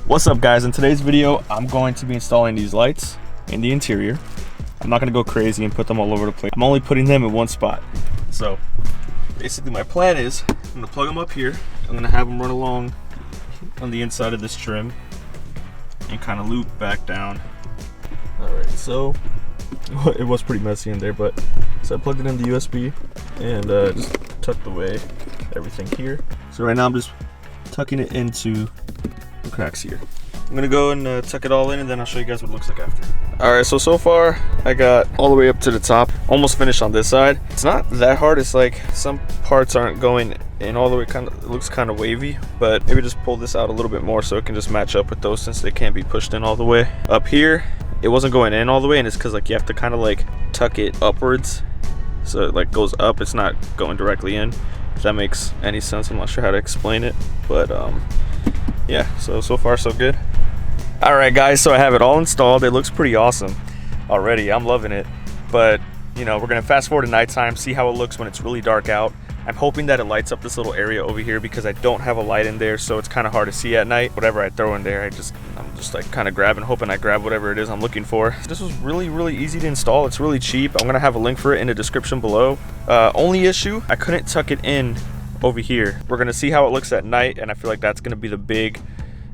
What's up guys, in today's video I'm going to be installing these lights in the interior. I'm not going to go crazy and put them all over the place. I'm only putting them in one spot. So basically my plan is I'm going to plug them up here. I'm going to have them run along on the inside of this trim and kind of loop back down. Alright, so it was pretty messy in there, but so I plugged it in the USB and just tucked away everything here. So right now I'm just tucking it into the cracks here. I'm gonna go and tuck it all in, and then I'll show you guys what it looks like after. All right, so far I got all the way up to the top, almost finished on this side. It's not that hard. It's like some parts aren't going in all the way, it looks kind of wavy, but maybe just pull this out a little bit more so it can just match up with those, since they can't be pushed in all the way. Up here it wasn't going in all the way, and it's because like you have to kind of like tuck it upwards so it like goes up. It's not going directly in, if that makes any sense. I'm not sure how to explain it, but yeah, so far so good. All right guys, so I have it all installed. It looks pretty awesome already. I'm loving it, but you know, we're gonna fast forward to nighttime, see how it looks when it's really dark out. I'm hoping that it lights up this little area over here because I don't have a light in there, so it's kind of hard to see at night. Whatever I throw in there, I'm just like kind of hoping I grab whatever it is I'm looking for. This was really easy to install. It's really cheap. I'm gonna have a link for it in the description below. Only issue, I couldn't tuck it in over here. We're gonna see how it looks at night, and I feel like that's gonna be the big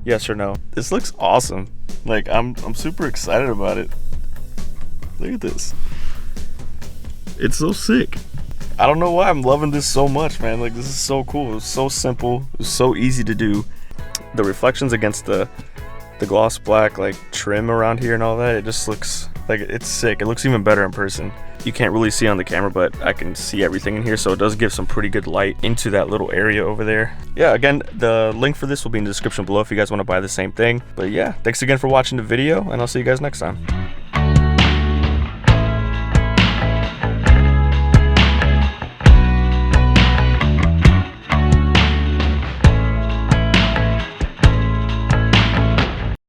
yes or no. This looks awesome. Like I'm super excited about it. Look at this. It's so sick. I don't know why I'm loving this so much, man. Like, this is so cool. It's so simple. It's so easy to do. The reflections against the gloss black like trim around here and all that, it just looks like it's sick. It looks even better in person. You can't really see on the camera, but I can see everything in here, so it does give some pretty good light into that little area over there. Yeah, again, the link for this will be in the description below if you guys want to buy the same thing. But yeah, thanks again for watching the video, and I'll see you guys next time.